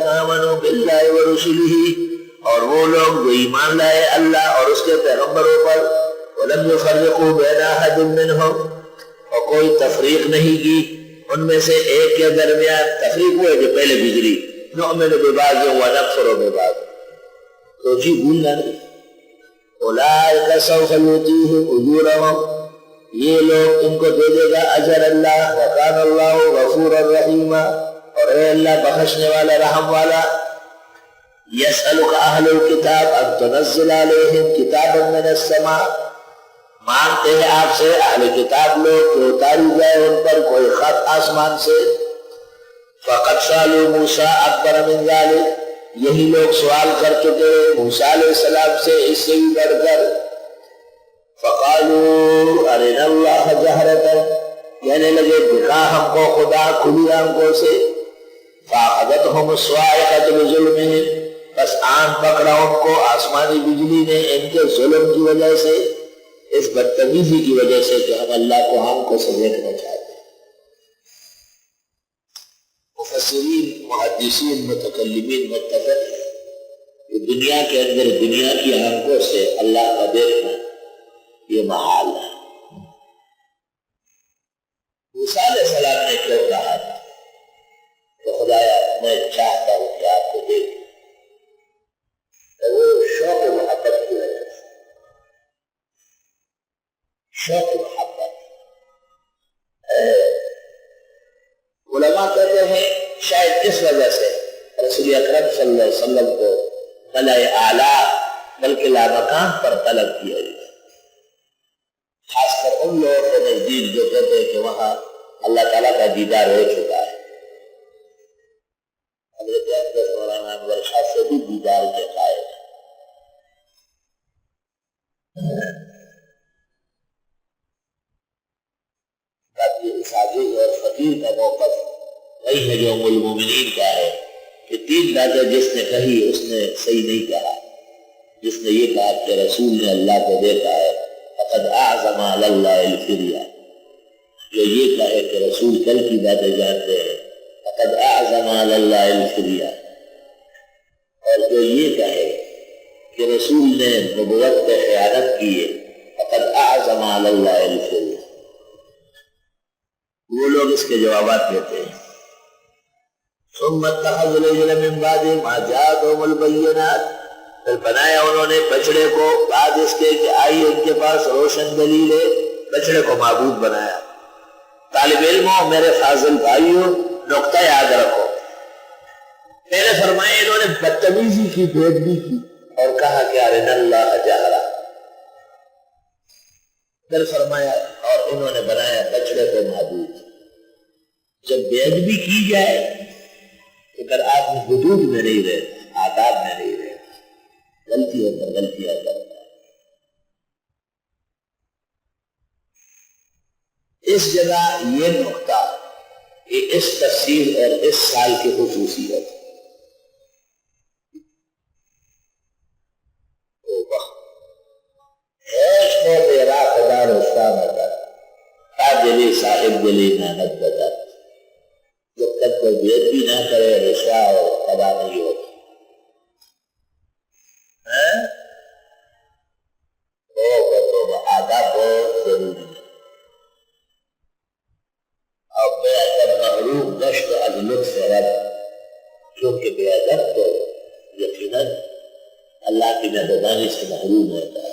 آمنوا باللہ ورسلہ، اور وہ لوگ جو ایمان لائے اللہ اور اس کے پیغمبروں پر، ولم یفرقوا بین احد منہم، اور کوئی تفریق نہیں کی ان میں سے ایک کے درمیان۔ تفریق ہوئے جو پہلے گزری، نؤمن ببعض ونکفر ببعض، تو جی بھولنا نہیں۔ اولئک سوف یؤتیہم اجورہم، یہ لوگ ان کو دے دے گا اجر اللہ، وکان اللہ غفورا رحیما، اور اے اللہ بخشنے والا رحم والا۔ یسألک اہل الکتاب ان تنزل علیہم کتابا من السماء، مانگتے ہیں آپ سے اہل کتاب لوگ کہ اتاری جائے ان پر کوئی خط آسمان سے۔ فقد سألوا موسیٰ اکبر من ذلک، یہی لوگ سوال کر چکے موسیٰ علیہ السلام سے اس سے بھی بڑھ کر۔ فقالوا ارنا اللہ جہرۃ، کہنے لگے دکھا ہم کو خدا کھلی آنکھوں سے۔ فاخذتهم الصاعقۃ بظلمہم، بس آن پکڑا ان کو آسمانی بجلی نے ان کے ظلم کی وجہ سے، اس بدتمیزی کی وجہ سے کہ ہم اللہ کو آنکھوں سے دیکھنا چاہتے ہیں۔ مفسرین، محدثین، متکلمین متفق ہیں کہ دنیا کے اندر دنیا کی آنکھوں سے اللہ کا دیکھنا یہ محال ہے۔ موسیٰ علیہ السلام نے کیوں کہا تھا کہ خدایا میں چاہتا ہوں کہ آپ کو دیکھوں، وہ شوق و محبت کی وجہ سے، شوق و محبت۔ علماء کہتے ہیں شاید اس وجہ سے رسول اکرم صلی اللہ علیہ وسلم کو ملائے اعلیٰ بلکہ لامکان پر طلب کیا گیا، خاص کر ان لوگوں کے نزدیک جو کہتے ہیں کہ وہاں اللہ تعالیٰ کا دیدار ہو چکا ہے۔ حضرت اقدس مولانا انور شاہ سے بھی دیدار کے قائل ہیں۔ اس عاجز اور فقیر کا موقف وہی ہے جو ام المومنین کا ہے کہ تین باتیں جس نے کہی اس نے صحیح نہیں کہا۔ جس نے یہ کہا کہ رسول نے اللہ کو دیکھا ہے فقد اعظم علی اللہ الفریہ، جو یہ کہے کہ رسول کل کی باتیں جانتے ہیں فقد اعظم علی اللہ الفریہ، اور جو یہ کہے کہ رسول نے نبوت پہ خیانت کی ہے فقد اعظم علی اللہ الفریہ۔ وہ لوگ اس کے جوابات دیتے ہیں۔ ثم اتخذوا العجل من بعد ما جاءتهم البینات، پھر بنایا انہوں نے بچڑے کو بعد اس کے کہ آئی ان کے پاس روشن دلیل ہے، بچڑے کو معبود بنایا۔ طالب علموں، میرے فاضل بھائیوں، نقطہ یاد رکھو، پہلے فرمایا انہوں نے بدتمیزی کی، بے ادبی کی اور کہا کہ ارنا اللہ جہرا، پھر فرمایا اور انہوں نے بنایا بچڑے کو معبود۔ جب بے ادبی کی جائے تو پھر آدمی حدود میں نہیں رہتا، آداب میں نہیں رہتا، غلطیوں پر غلطیاں کرتا ہے۔ اس جگہ یہ نقطہ، یہ اس تفسیر اور اس سال کی خصوصیت ہے۔ صاحب دلی محنت بتا، جب تک کوئی بے ادبی نہ کرے رشوہ اور تباہ نہیں ہوتا۔ آداب بہت ضروری ہے، اور بے ادب محروم گشت از لطف رب، کیونکہ بے ادب تو یقیناً اللہ کی مہربانی سے محروم ہوتا ہے۔